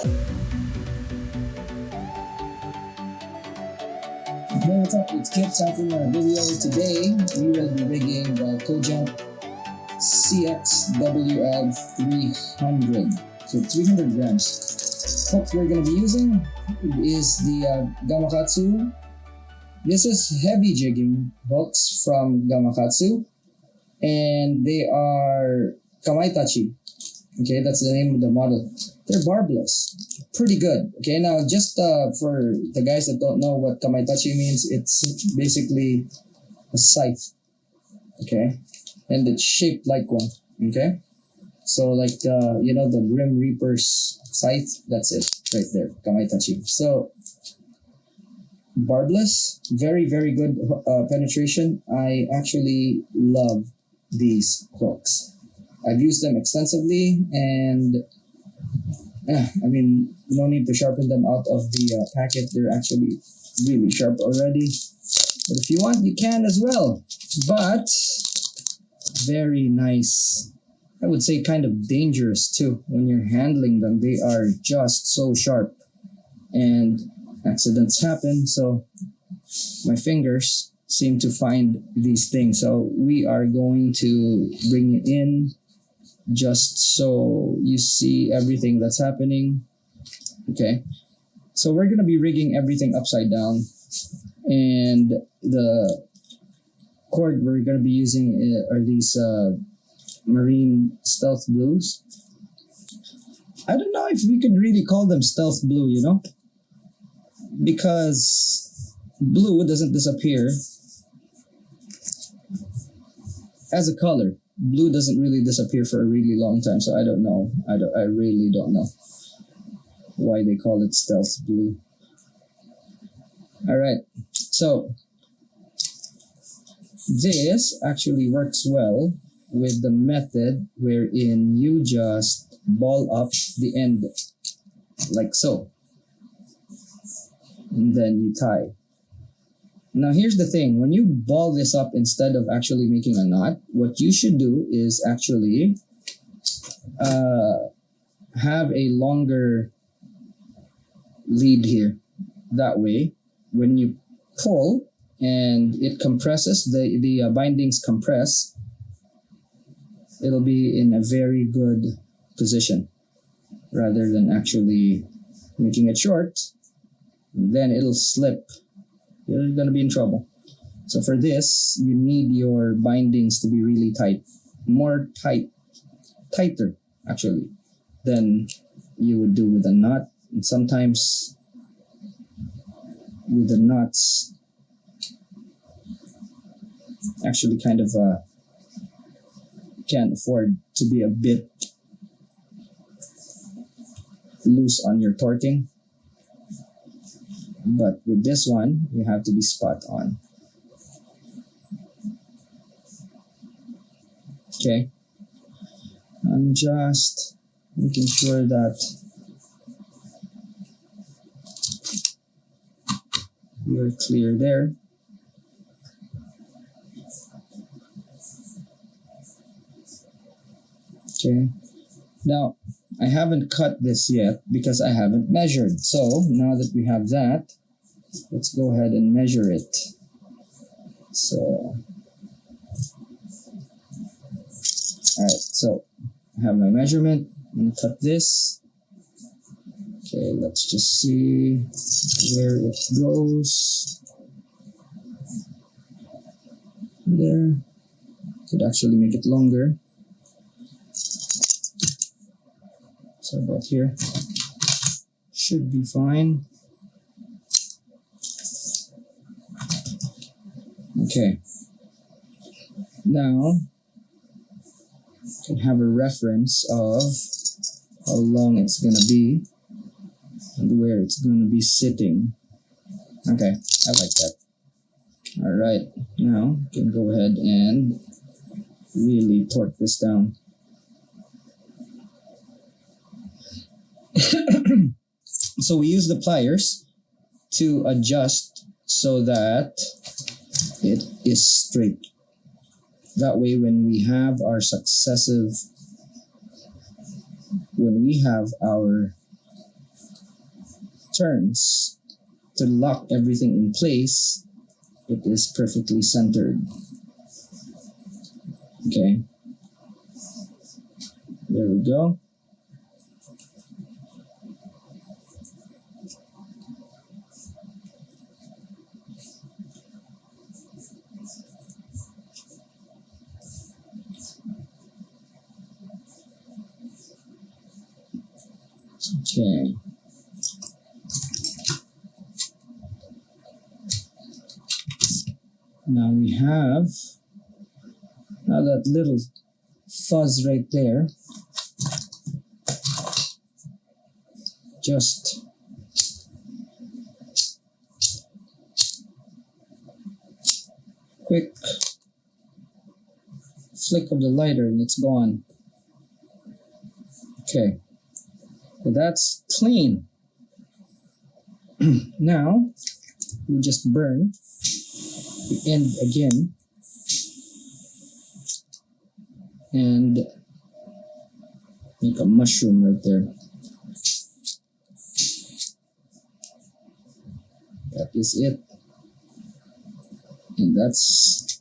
Hey, what's up? It's Kit. Time for my video. Today, we will be rigging the Cojant Cxwl 300. So 300 grams. Hook we're going to be using is the Gamakatsu. This is heavy jigging hooks from Gamakatsu. And they are Kamaitachi. Okay, that's the name of the model. They're barbless. Pretty good. Okay, now just for the guys that don't know what Kamaitachi means, it's basically a scythe. Okay, and it's shaped like one. Okay, so like the Grim Reaper's scythe. That's it right there, Kamaitachi. So barbless, very very good penetration. I actually love these hooks. I've used them extensively, and I mean, no need to sharpen them out of the packet. They're actually really sharp already. But if you want, you can as well. But very nice. I would say kind of dangerous too when you're handling them. They are just so sharp, and accidents happen. So my fingers seem to find these things. So we are going to bring it in just so you see everything that's happening. Okay, so we're gonna be rigging everything upside down, and the cord we're gonna be using are these marine stealth blues. I don't know if we could really call them stealth blue, because blue doesn't disappear as a color. Blue doesn't really disappear for a really long time, so I don't know. I really don't know why they call it stealth blue. All right, so this actually works well with the method wherein you just ball up the end like so, and then you tie. Now here's the thing, when you ball this up instead of actually making a knot, what you should do is actually have a longer lead here. That way, when you pull and it compresses, the bindings compress, it'll be in a very good position rather than actually making it short. Then it'll slip. You're going to be in trouble. So for this, you need your bindings to be really tight. Tighter actually, than you would do with a knot. And sometimes with the knots, actually kind of can't afford to be a bit loose on your torquing. But with this one, you have to be spot on. Okay. I'm just making sure that we're clear there. Okay. Now, I haven't cut this yet because I haven't measured. So now that we have that, let's go ahead and measure it. So, alright, so I have my measurement. I'm gonna cut this. Okay, let's just see where it goes. There. Could actually make it longer. So about here. Should be fine. Okay. Now, you can have a reference of how long it's going to be and where it's going to be sitting. Okay, I like that. Alright, now you can go ahead and really torque this down. So we use the pliers to adjust so that it is straight. That way when we have our turns to lock everything in place, it is perfectly centered. Okay. There we go. Okay. Now we have that little fuzz right there. Just quick flick of the lighter and it's gone. Okay. So that's clean. Now, we just burn the end again and make a mushroom right there. That is it. And that's...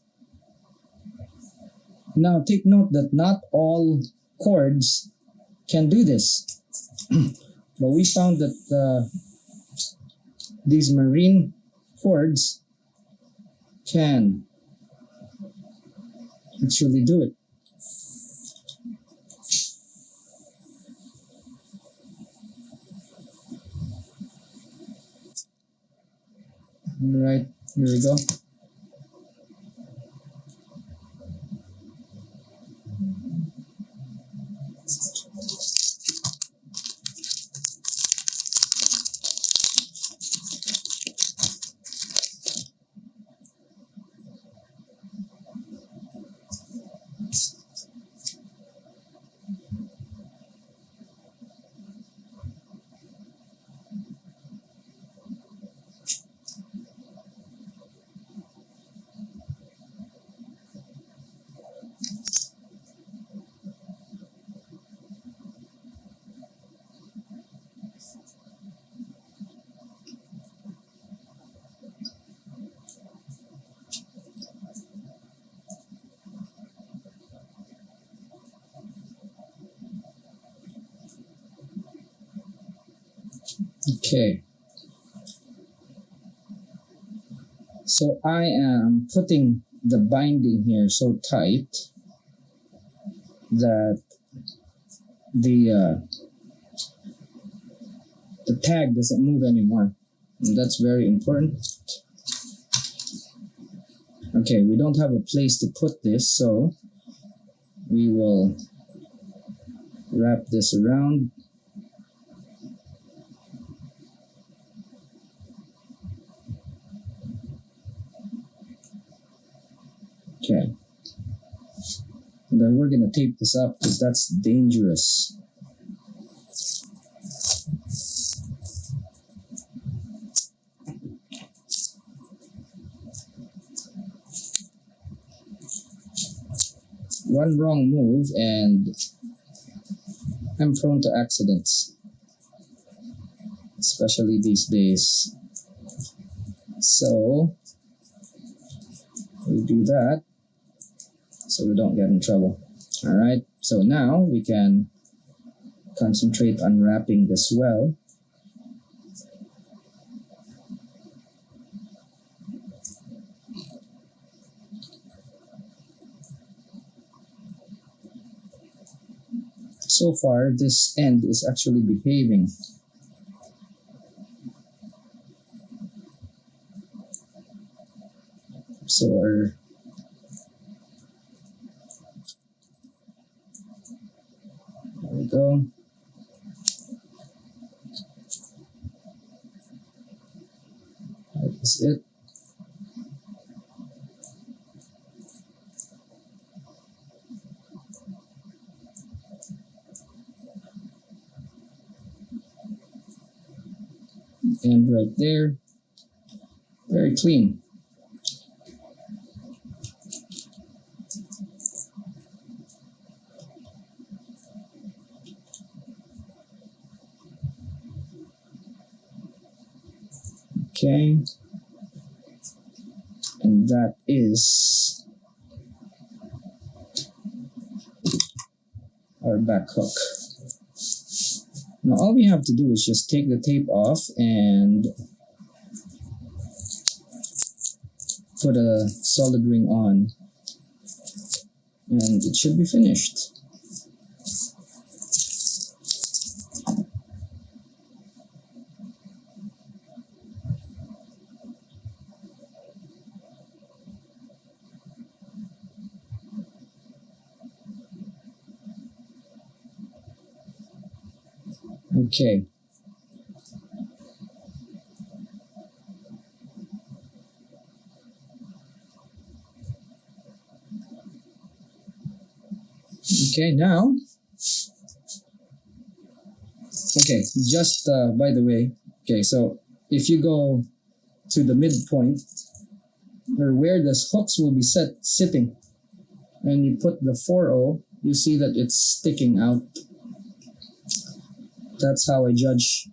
Now take note that not all cords can do this. But we found that these marine cords can actually do it. Alright, here we go. Okay. So I am putting the binding here so tight that the tag doesn't move anymore. And that's very important. Okay, we don't have a place to put this, so we will wrap this around. Okay. And then we're gonna tape this up because that's dangerous. One wrong move and I'm prone to accidents, especially these days. So we do that so we don't get in trouble. Alright, so now we can concentrate on wrapping this well. So far, this end is actually behaving. So there we go. That is it. And right there, very clean. Okay. And that is our back hook. Now all we have to do is just take the tape off and put a solid ring on, and it should be finished. Okay. Okay, now, just by the way, so if you go to the midpoint, or where the hooks will be sitting, and you put the 4-0, you see that it's sticking out. That's how I judge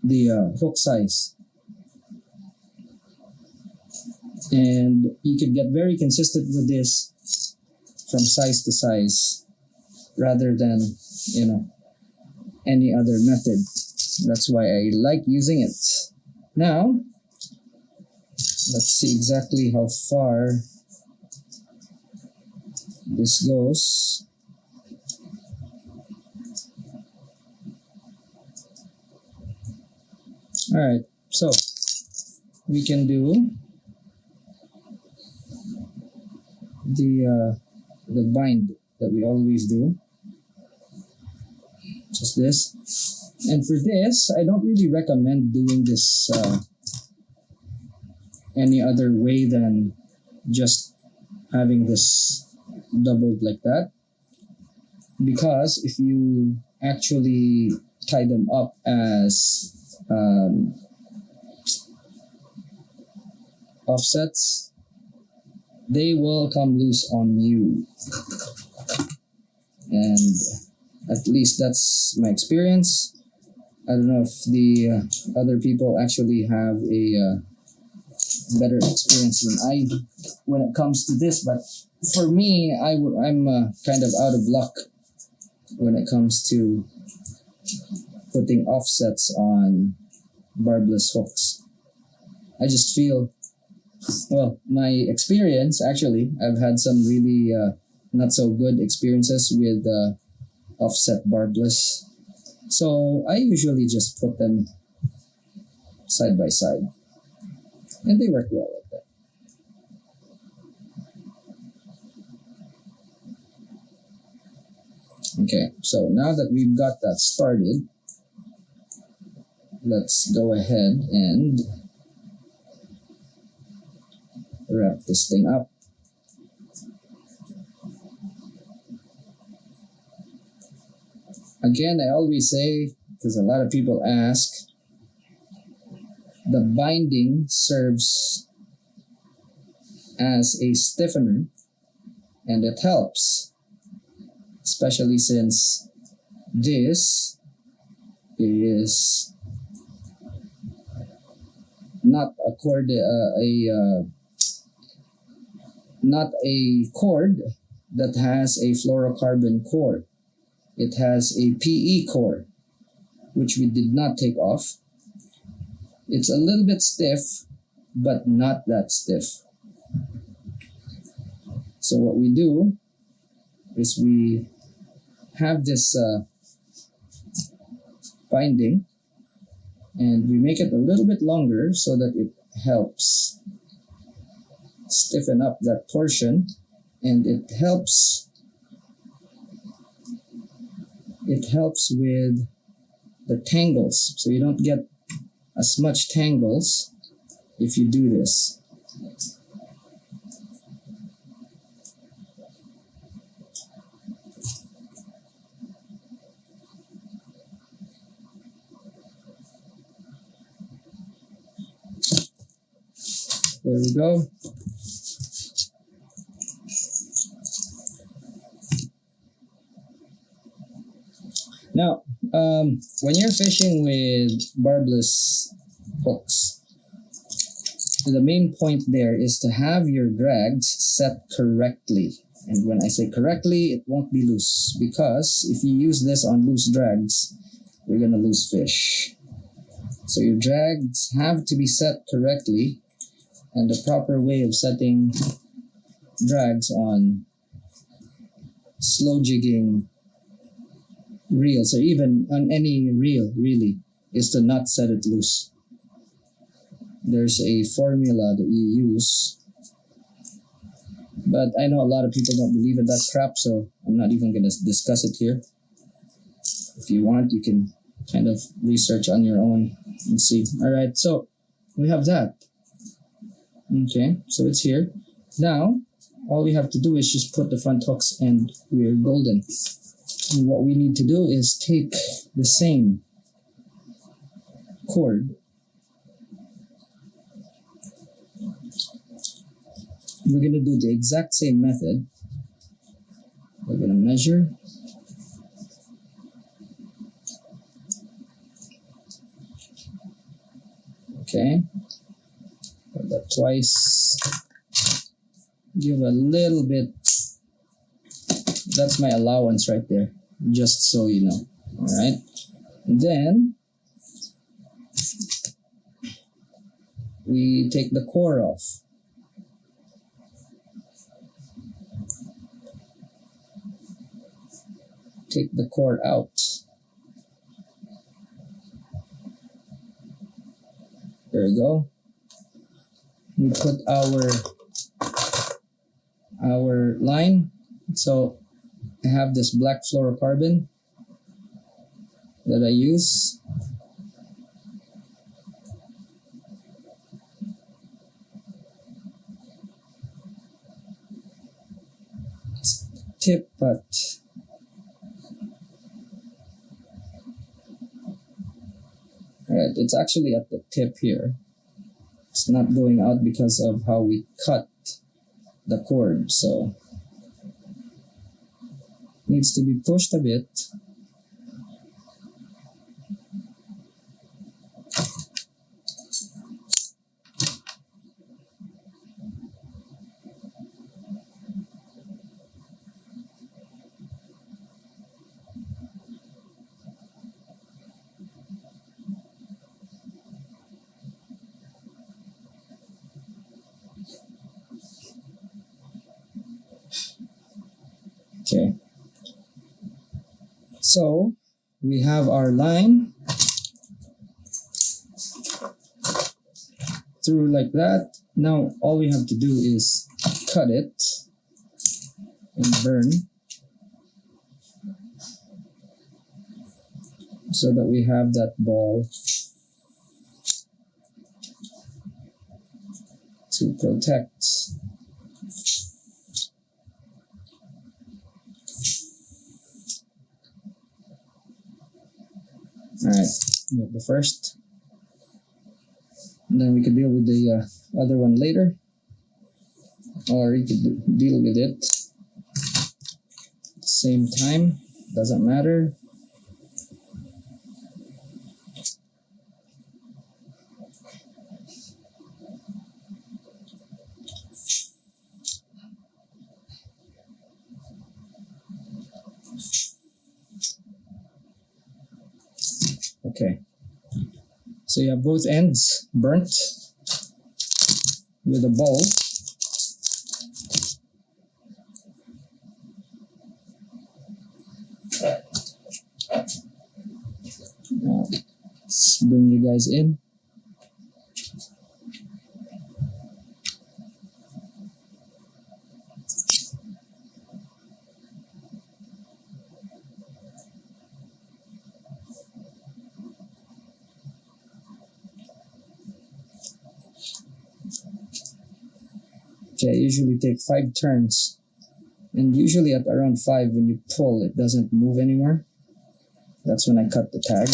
the hook size. And you can get very consistent with this from size to size rather than, any other method. That's why I like using it. Now, let's see exactly how far this goes. Alright, so we can do the bind that we always do. Just this. And for this, I don't really recommend doing this any other way than just having this doubled like that. Because if you actually tie them up as offsets, they will come loose on you. And at least that's my experience. I don't know if the other people actually have a better experience than I when it comes to this, but for me, I'm kind of out of luck when it comes to putting offsets on barbless hooks. I just feel, my experience, actually, I've had some really not so good experiences with offset barbless. So I usually just put them side by side, and they work well like that. Okay, so now that we've got that started, let's go ahead and wrap this thing up. Again, I always say, because a lot of people ask, the binding serves as a stiffener, and it helps, especially since this is not a cord, not a cord that has a fluorocarbon core. It has a PE core, which we did not take off. It's a little bit stiff, but not that stiff. So what we do is we have this binding, and we make it a little bit longer so that it helps stiffen up that portion, and it helps with the tangles, so you don't get as much tangles if you do this. There we go. Now, when you're fishing with barbless hooks, the main point there is to have your drags set correctly. And when I say correctly, it won't be loose, because if you use this on loose drags, you're gonna lose fish. So your drags have to be set correctly, and the proper way of setting drags on slow jigging reels, or even on any reel really, is to not set it loose. There's a formula that you use, but I know a lot of people don't believe in that crap, so I'm not even going to discuss it here. If you want, you can kind of research on your own and see. Alright, so we have that. Okay, so it's here. Now, all we have to do is just put the front hooks and we're golden. And what we need to do is take the same cord. We're going to do the exact same method. We're going to measure. Okay. Put that twice. Give a little bit. That's my allowance right there, just so you know. Alright. Then we take the core off. Take the core out. There we go. We put our line. So I have this black fluorocarbon that I use. It's tip, but alright, it's actually at the tip here. It's not going out because of how we cut the cord, so needs to be pushed a bit. Okay. So we have our line through like that. Now all we have to do is cut it and burn so that we have that ball to protect. Alright, the first, and then we could deal with the other one later, or you could deal with it same time, doesn't matter. Okay, so you have both ends burnt with a bowl. Now, let's bring you guys in. Okay, I usually take 5 turns, and usually at around 5, when you pull, it doesn't move anymore. That's when I cut the tag.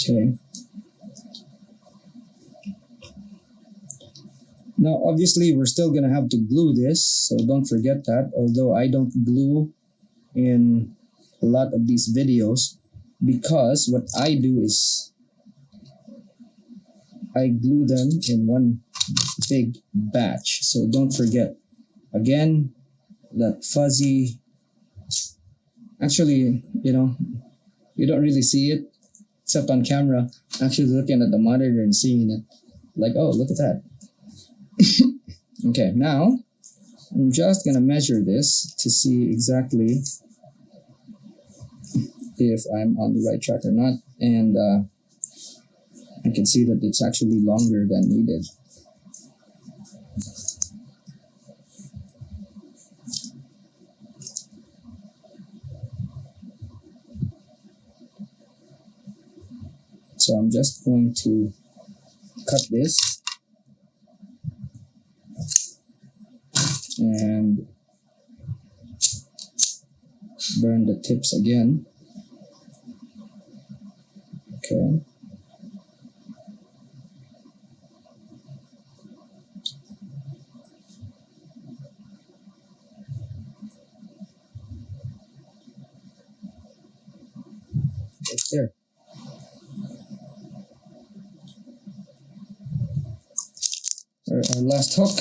Okay. Now, obviously, we're still gonna have to glue this, so don't forget that. Although I don't glue in a lot of these videos, because what I do is I glue them in one big batch. So don't forget. Again, that fuzzy. Actually, you don't really see it except on camera. Actually, looking at the monitor and seeing it, like, oh, look at that. Okay, now I'm just gonna measure this to see exactly if I'm on the right track or not, and I can see that it's actually longer than needed. So I'm just going to cut this and burn the tips again. Okay. Right there. Our last hook.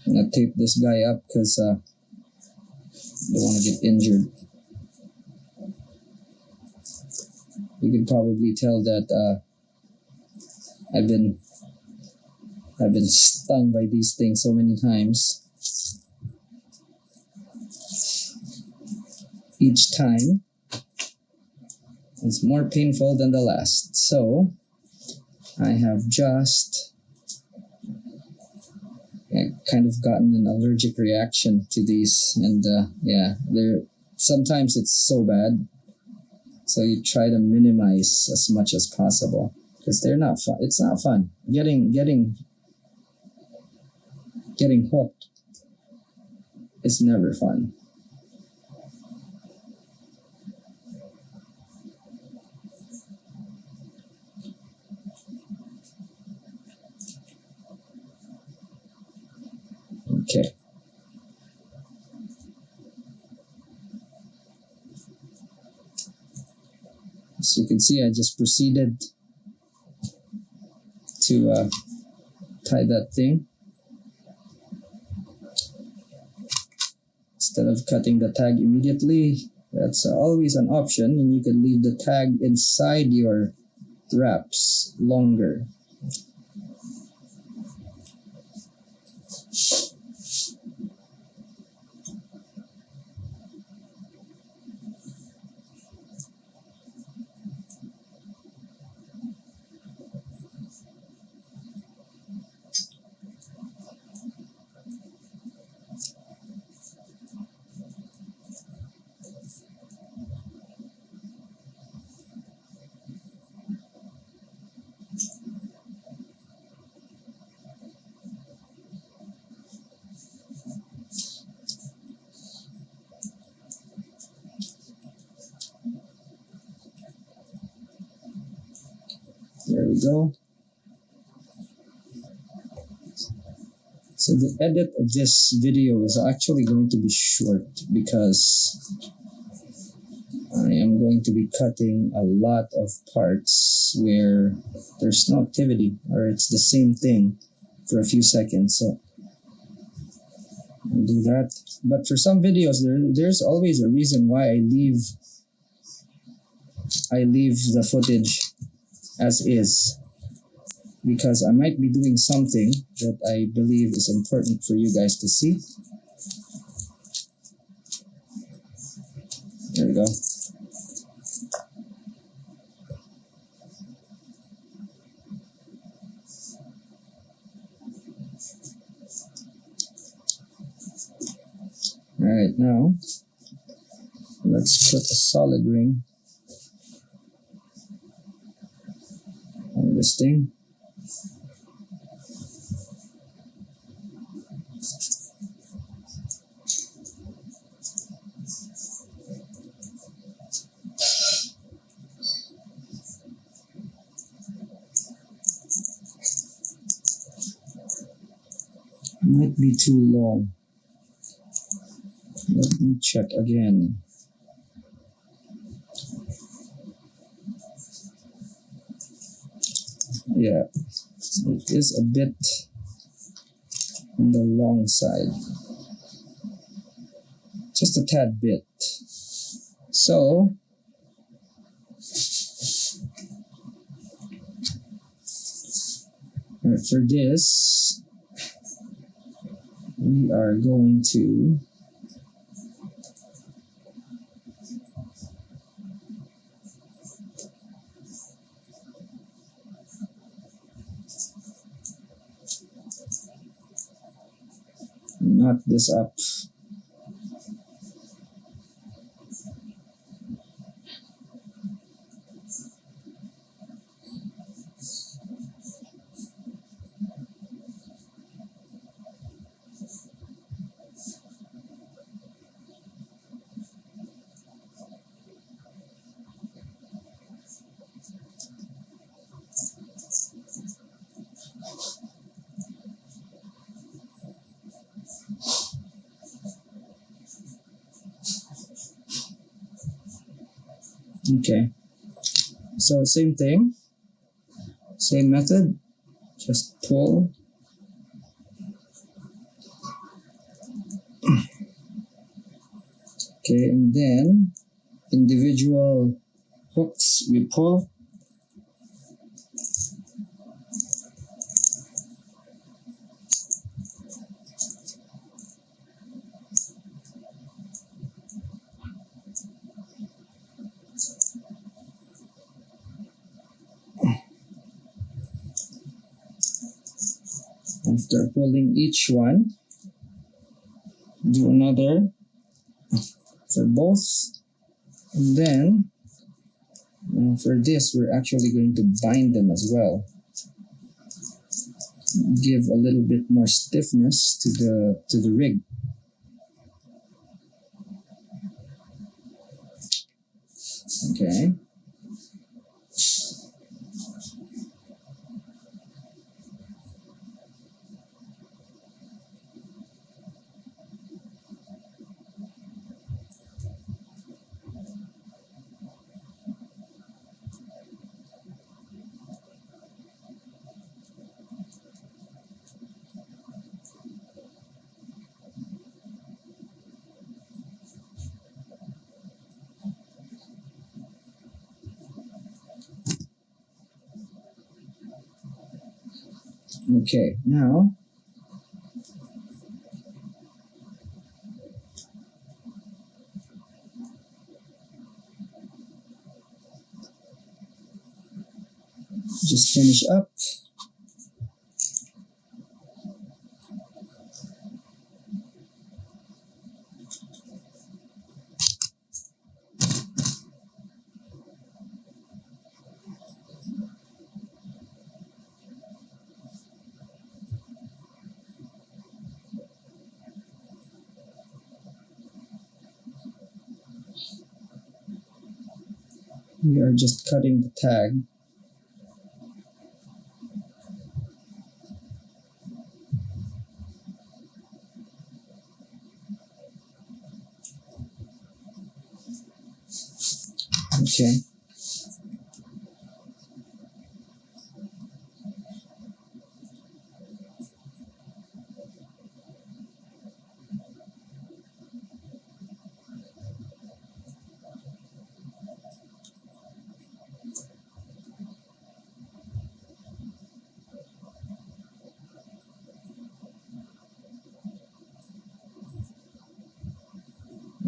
I'm gonna tape this guy up because I don't want to get injured. You can probably tell that I've been stung by these things so many times. Each time is more painful than the last. So I have just kind of gotten an allergic reaction to these, and yeah, sometimes it's so bad. So you try to minimize as much as possible because they're not fun. It's not fun. Getting hooked is never fun. Okay. So you can see I just proceeded to tie that thing. Instead of cutting the tag immediately, that's always an option, and you can leave the tag inside your wraps longer. There we go. So the edit of this video is actually going to be short because I am going to be cutting a lot of parts where there's no activity or it's the same thing for a few seconds. So I'll do that. But for some videos, there's always a reason why I leave the footage as is, because I might be doing something that I believe is important for you guys to see. There we go. All right, now Let's put a solid ring on this thing. Might be too long. Let me check again. Yeah, it is a bit on the long side. Just a tad bit. So, for this, we are going to knot this up. Okay, so same thing, same method, just pull. Okay, and then individual hooks we pull. After pulling each one, do another for both, and then for this we're actually going to bind them as well. Give a little bit more stiffness to the rig. Okay. Okay, now just finish up. We are just cutting the tag. Okay.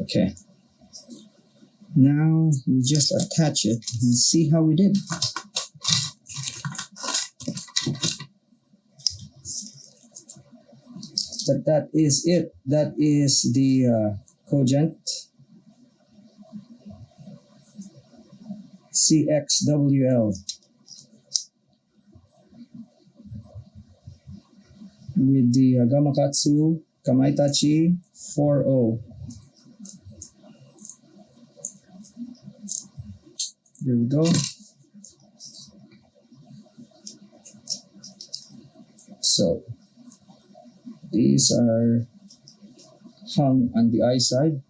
Okay. Now we just attach it and see how we did. But that is it. That is the Cojant Cxwl with the Gamakatsu Kamaitachi 4.0. There we go. So these are hung on the eye side.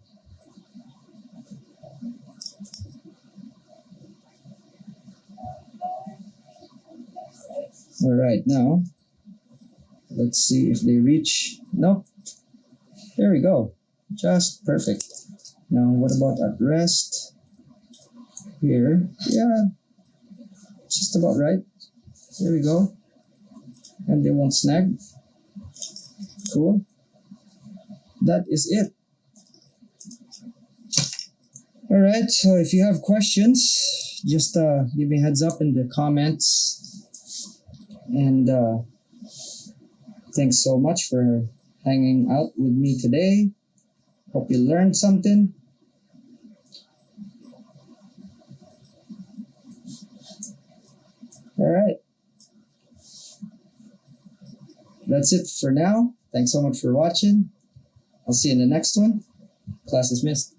All right, now let's see if they reach. Nope. There we go. Just perfect. Now what about at rest? Here. Yeah. Just about right. There we go. And they won't snag. Cool. That is it. Alright, so if you have questions, just give me a heads up in the comments. And thanks so much for hanging out with me today. Hope you learned something. Alright. That's it for now. Thanks so much for watching. I'll see you in the next one. Class dismissed.